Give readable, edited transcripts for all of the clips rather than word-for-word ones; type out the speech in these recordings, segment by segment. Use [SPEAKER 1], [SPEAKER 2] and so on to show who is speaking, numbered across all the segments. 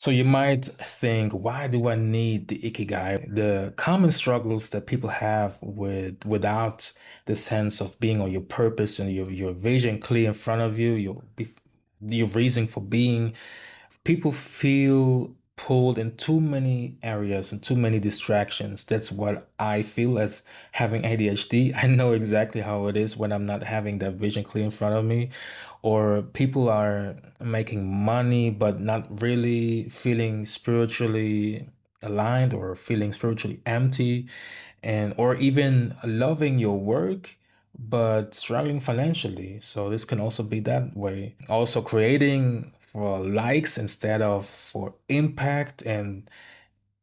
[SPEAKER 1] So you might think, why do I need the Ikigai? The common struggles that people have without the sense of being on your purpose and your vision clear in front of you, your reason for being. People feel pulled in too many areas and too many distractions. That's what I feel as having ADHD. I know exactly how it is when I'm not having that vision clear in front of me, or people are making money but not really feeling spiritually aligned or feeling spiritually empty, and or even loving your work but struggling financially. So this can also be that way. Also creating for likes instead of for impact and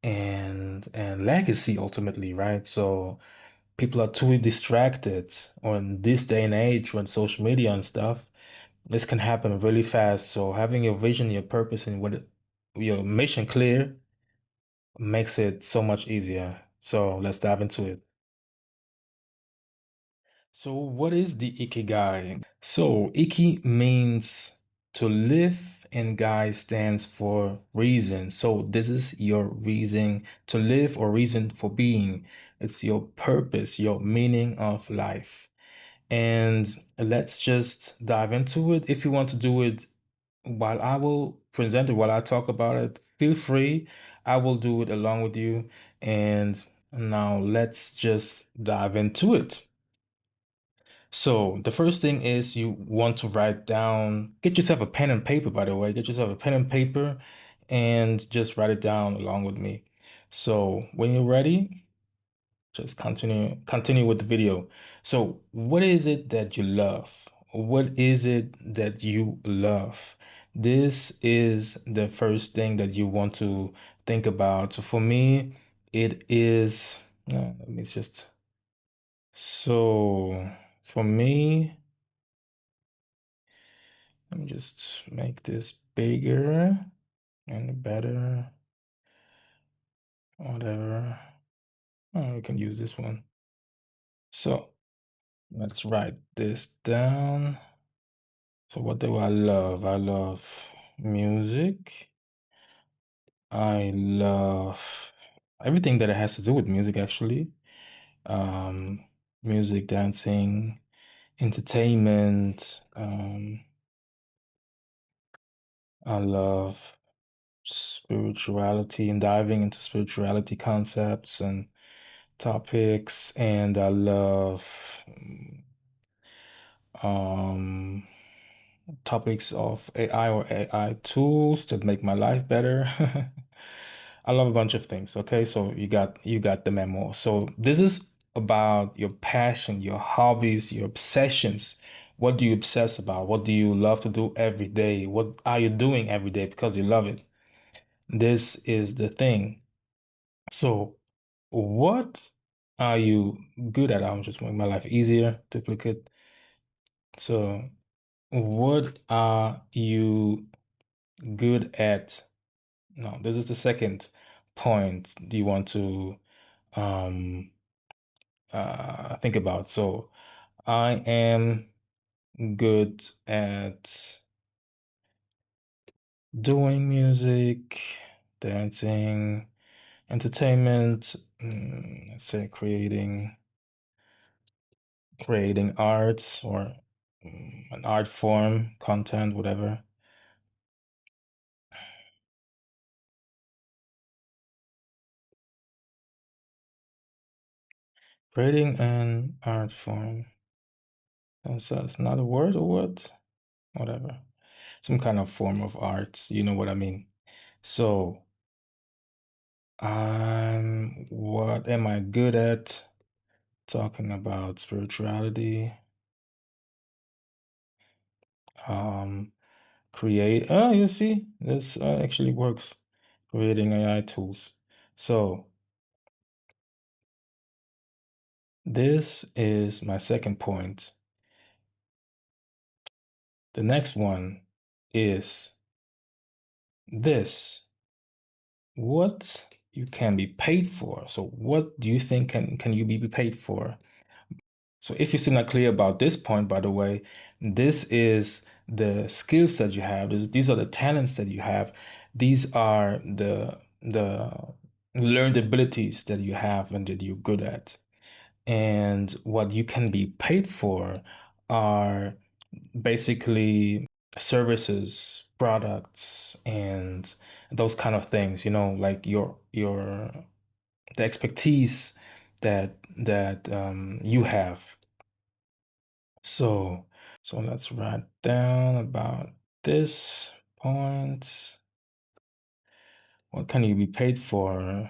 [SPEAKER 1] legacy ultimately, right? So people are too distracted on this day and age when social media and stuff. This can happen really fast. So having your vision, your purpose, and your mission clear makes it so much easier. So let's dive into it. So, what is the Ikigai? So, Iki means to live, and Gai stands for reason. So, this is your reason to live or reason for being. It's your purpose, your meaning of life. And let's just dive into it. If you want to do it while I will present it, while I talk about it, feel free. I will do it along with you. And now let's just dive into it. So the first thing is you want to write down, get yourself a pen and paper, by the way, get yourself a pen and paper and just write it down along with me. So when you're ready, just continue with the video. So what is it that you love? What is it that you love? This is the first thing that you want to think about. So for me, it is, let me just, so for me, let me just make this bigger and better, whatever. Oh, we can use this one. So let's write this down. So what do I love? I love music. I love everything that it has to do with music, actually. Um, Music, dancing, entertainment. I love spirituality and diving into spirituality concepts and topics, and I love um, topics of AI or AI tools to make my life better. I love a bunch of things. Okay, so you got the memo. So this is about your passion, your hobbies, your obsessions. What do you obsess about? What do you love to do every day? What are you doing every day because you love it? This is the thing. So, what are you good at? I'm just making my life easier, duplicate. So, what are you good at? No, this is the second point do you want to um think about. So, I am good at doing music, dancing, entertainment, let's say creating art or an art form, content, whatever. Creating an art form. That's not a word or what? Whatever. Some kind of form of art. You know what I mean? So, what am I good at? Talking about spirituality. Um, you see, this actually works. Creating AI tools. So, this is my second point. The next one is this: what you can be paid for. So what do you think can you be paid for? So if you're still not clear about this point, by the way, this is the skills that you have. These are the talents that you have. These are the learned abilities that you have and that you're good at. And what you can be paid for are basically services, products, and those kind of things, like your the expertise that you have. So so let's write down about this point. What can you be paid for?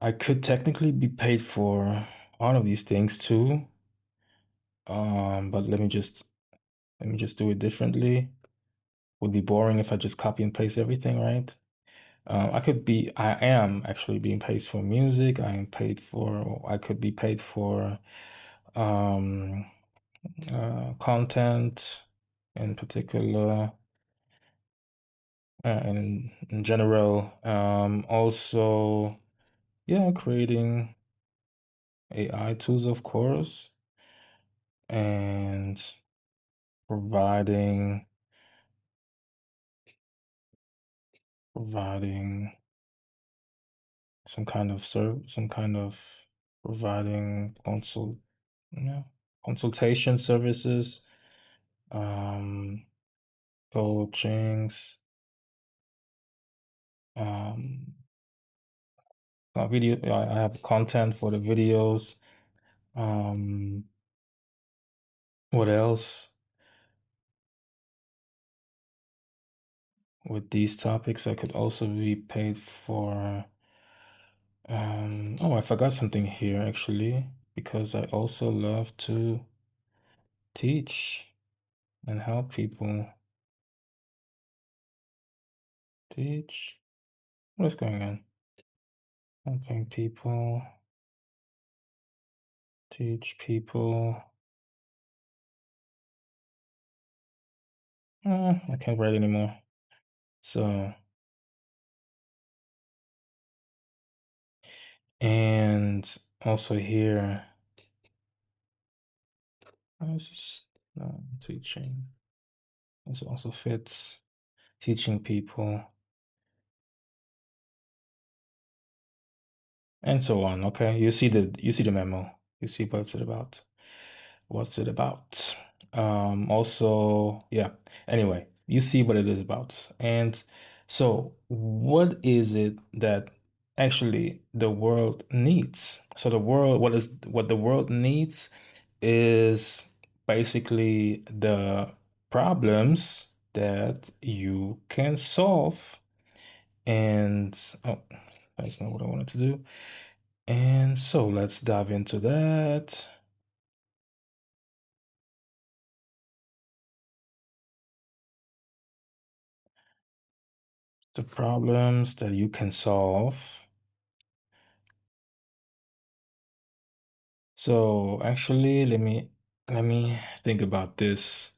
[SPEAKER 1] I could technically be paid for all of these things too. But let me just do it differently. Would be boring if I just copy and paste everything, right? I am actually being paid for music. I could be paid for um, content in particular, and in general. Also, yeah, creating AI tools, of course, and providing providing some kind of providing yeah, consultation services, um, coachings, um, video. I have content for the videos. Um, what else? With these topics, I could also be paid for. Oh, I forgot something here actually, because I also love to teach and help people. Teach. What's going on? Helping people, teach people. I can't write anymore. So, and also here, it's just teaching. This also fits teaching people and so on. Okay, you see the memo. You see what's it about. What's it about? Also, yeah. Anyway, you see what it is about. And so, what is it that actually the world needs? So what the world needs is basically the problems that you can solve. And oh, that's not what I wanted to do. And so let's dive into that. The problems that you can solve. So actually, let me think about this.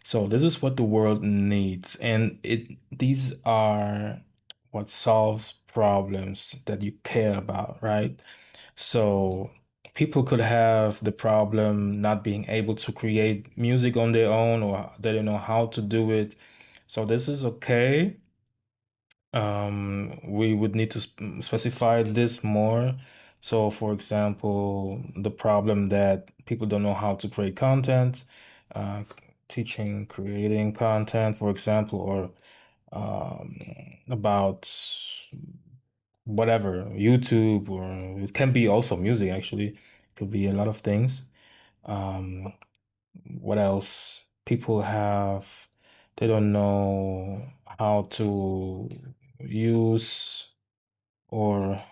[SPEAKER 1] So this is what the world needs, and these are what solves problems that you care about, right? So people could have the problem not being able to create music on their own, or they don't know how to do it. So this is okay. We would need to specify this more. So, for example, the problem that people don't know how to create content, uh, teaching creating content, for example, or um, about whatever, YouTube, or it can be also music, actually. Could be a lot of things. Um, what else? People they don't know how to use or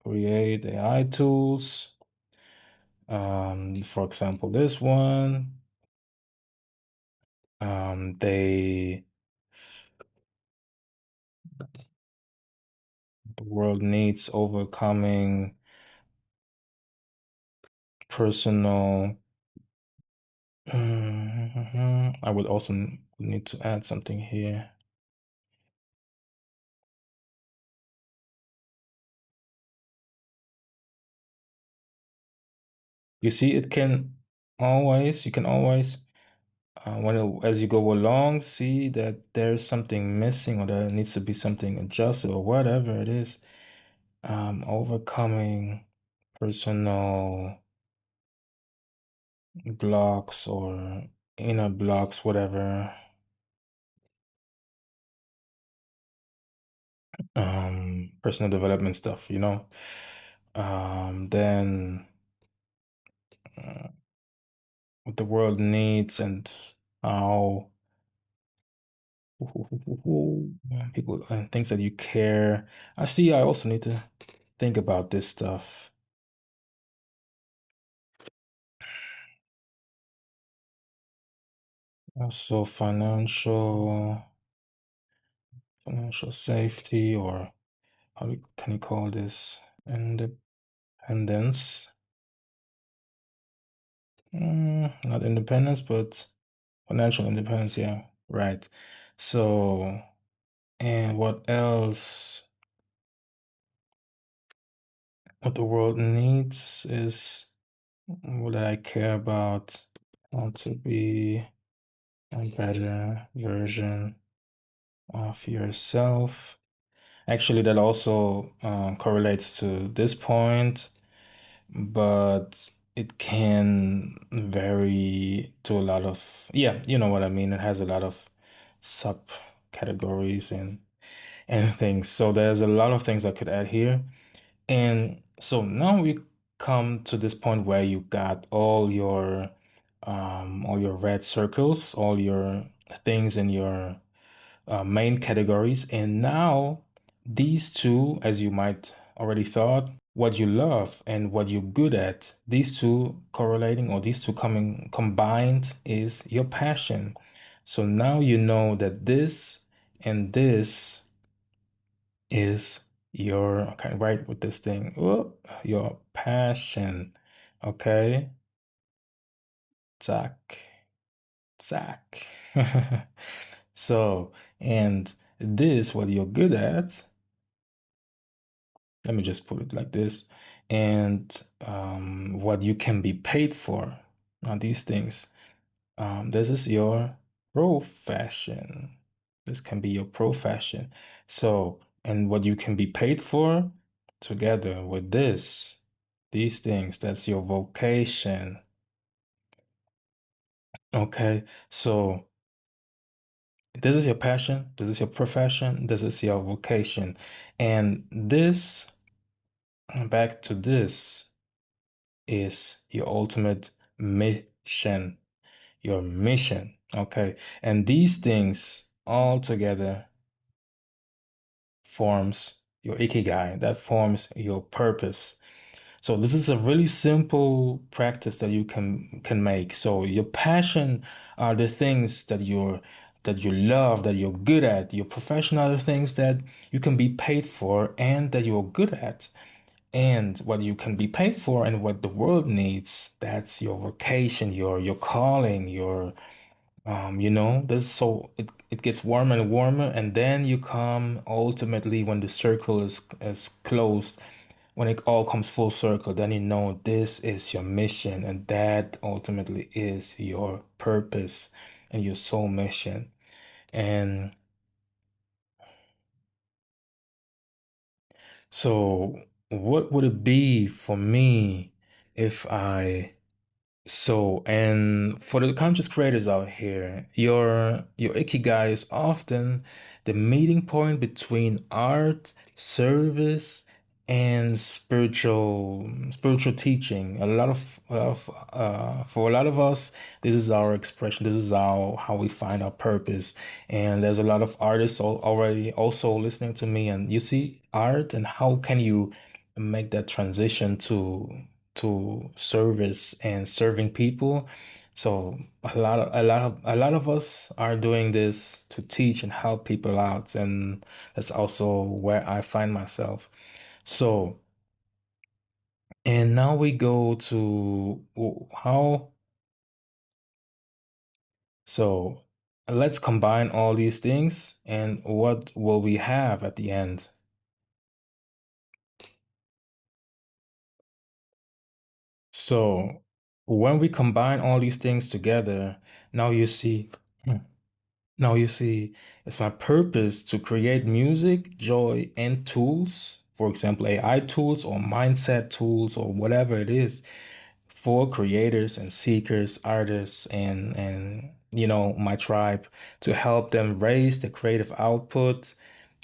[SPEAKER 1] create AI tools. For example, this one, the world needs overcoming personal. I would also need to add something here. You see, you can always As you go along, see that there's something missing or there needs to be something adjusted or whatever it is. Overcoming personal blocks or inner blocks, whatever. Personal development stuff, then uh, what the world needs and how people and things that you care. I see I also need to think about this stuff. Also financial safety, or can you call this independence? Not independence, but financial independence, yeah, right. So, and what else? What the world needs is what I care about. Want to be a better version of yourself. Actually, that also correlates to this point, but it can vary to a lot of, yeah, you know what I mean. It has a lot of subcategories and things. So there's a lot of things I could add here. And so now we come to this point where you got all your red circles, all your things in your main categories. And now these two, as you might already thought, what you love and what you're good at, these two correlating or these two coming combined is your passion. So now you know that this and this is your, okay, right with this thing, your passion. Okay. Zack. Zack. So, and this, what you're good at, let me just put it like this, and what you can be paid for on these things. This is your profession. This can be your profession. So, and what you can be paid for together with these things, that's your vocation. Okay, so this is your passion, this is your profession, this is your vocation. And this, back to this, is your ultimate mission. Your mission. Okay. And these things all together forms your ikigai, that forms your purpose. So this is a really simple practice that you can make. So your passion are the things that you love, that you're good at. Your profession are the things that you can be paid for and that you're good at. And what you can be paid for and what the world needs, that's your vocation, your calling, your this so it gets warmer and warmer, and then you come ultimately when the circle is closed, when it all comes full circle, then you know this is your mission, and that ultimately is your purpose and your soul mission. And so, what would it be for me if I So, and for the conscious creators out here, your ikigai is often the meeting point between art, service, and spiritual teaching. For a lot of us, this is our expression. This is our how we find our purpose. And there's a lot of artists already also listening to me. And you see art, and how can you make that transition to service and serving people. So a lot of us are doing this to teach and help people out, and that's also where I find myself. So, and now we go to how, so let's combine all these things and what will we have at the end? So when we combine all these things together, Now you see, now you see, it's my purpose to create music, joy, and tools, for example, AI tools or mindset tools or whatever it is, for creators and seekers, artists, and my tribe to help them raise the creative output,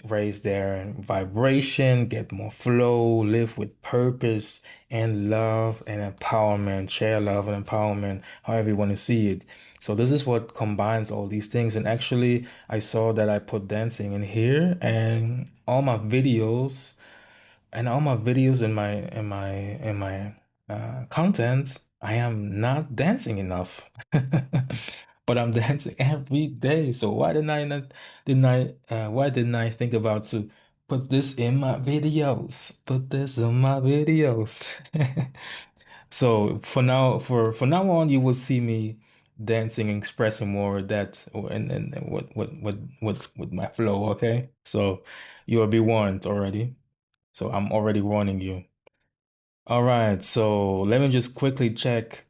[SPEAKER 1] raise their vibration, get more flow, live with purpose and love and empowerment, share love and empowerment, however you want to see it. So this is what combines all these things. And actually, I saw that I put dancing in here, and all my videos in my content, I am not dancing enough. But I'm dancing every day. So why didn't I think about to put this in my videos? Put this in my videos. So for now on, you will see me dancing and expressing more of that and with my flow, okay? So you will be warned already. So I'm already warning you. All right, so let me just quickly check.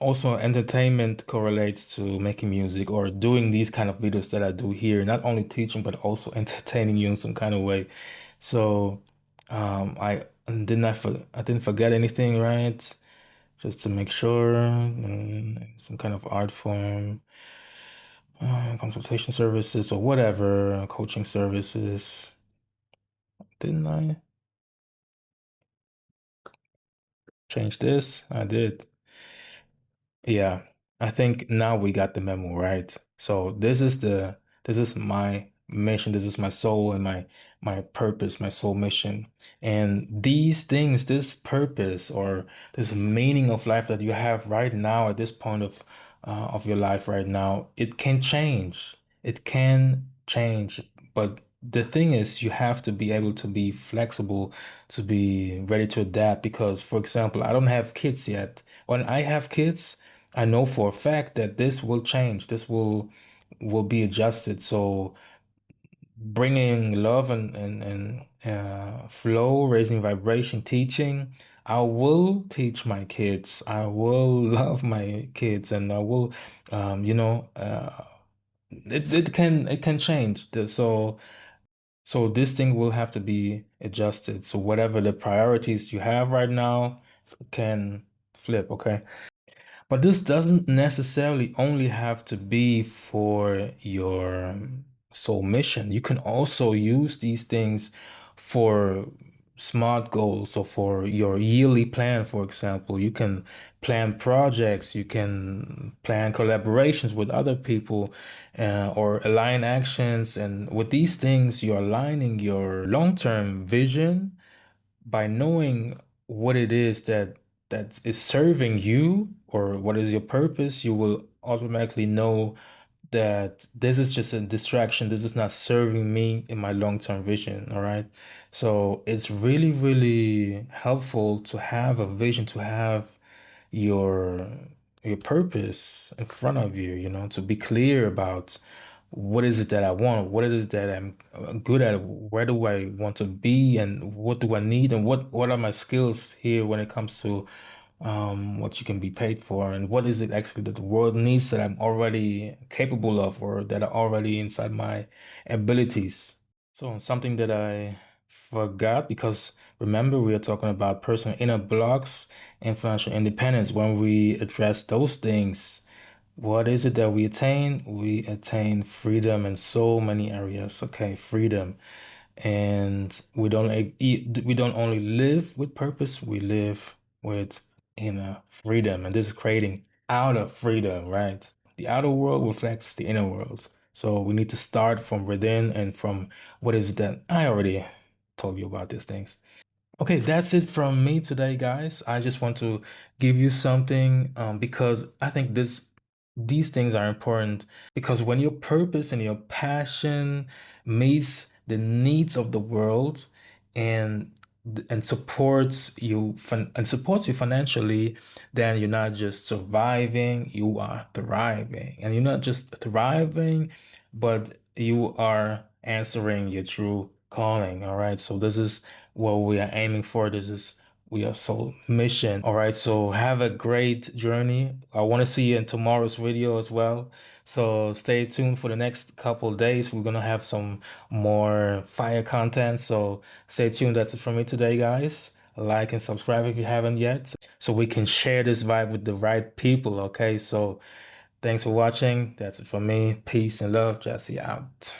[SPEAKER 1] Also, entertainment correlates to making music or doing these kind of videos that I do here, not only teaching, but also entertaining you in some kind of way. So, I didn't forget anything, right? Just to make sure, some kind of art form, consultation services or whatever, coaching services. Didn't I change this? I did. Yeah, I think now we got the memo, right? So this is my mission, this is my soul and my purpose, my soul mission. And these things, this purpose or this meaning of life that you have right now at this point of your life right now, it can change. It can change, but the thing is you have to be able to be flexible, to be ready to adapt because, for example, I don't have kids yet. When I have kids, I know for a fact that this will change. This will be adjusted. So bringing love and flow, raising vibration, teaching. I will teach my kids. I will love my kids, and I will, it can change. So this thing will have to be adjusted. So whatever the priorities you have right now can flip. Okay. But this doesn't necessarily only have to be for your soul mission. You can also use these things for smart goals or for your yearly plan, for example. You can plan projects, you can plan collaborations with other people, or align actions. And with these things, you're aligning your long-term vision by knowing what it is that is serving you or what is your purpose, you will automatically know that this is just a distraction. This is not serving me in my long-term vision. All right. So it's really, really helpful to have a vision, to have your your purpose in front of you, to be clear about what is it that I want, what is it that I'm good at, where do I want to be, and what do I need, and what are my skills here when it comes to what you can be paid for, and what is it actually that the world needs that I'm already capable of or that are already inside my abilities. So something that I forgot, because remember we are talking about personal inner blocks and financial independence. When we address those things, what is it that we attain? We attain freedom in so many areas. Okay, freedom. And we don't only live with purpose, we live with inner freedom. And this is creating outer freedom, right? The outer world reflects the inner world. So we need to start from within and from what is it that I already told you about these things. Okay, that's it from me today, guys. I just want to give you something because I think these things are important because when your purpose and your passion meets the needs of the world and and supports you financially, then you're not just surviving, you are thriving. And you're not just thriving, but you are answering your true calling. All right. So this is what we are aiming for. This is We are soul mission. All right, so have a great journey. I want to see you in tomorrow's video as well. So stay tuned for the next couple days. We're gonna have some more fire content. So stay tuned. That's it from me today, guys. Like and subscribe if you haven't yet, so we can share this vibe with the right people. Okay, so thanks for watching. That's it from me. Peace and love. Jesse out.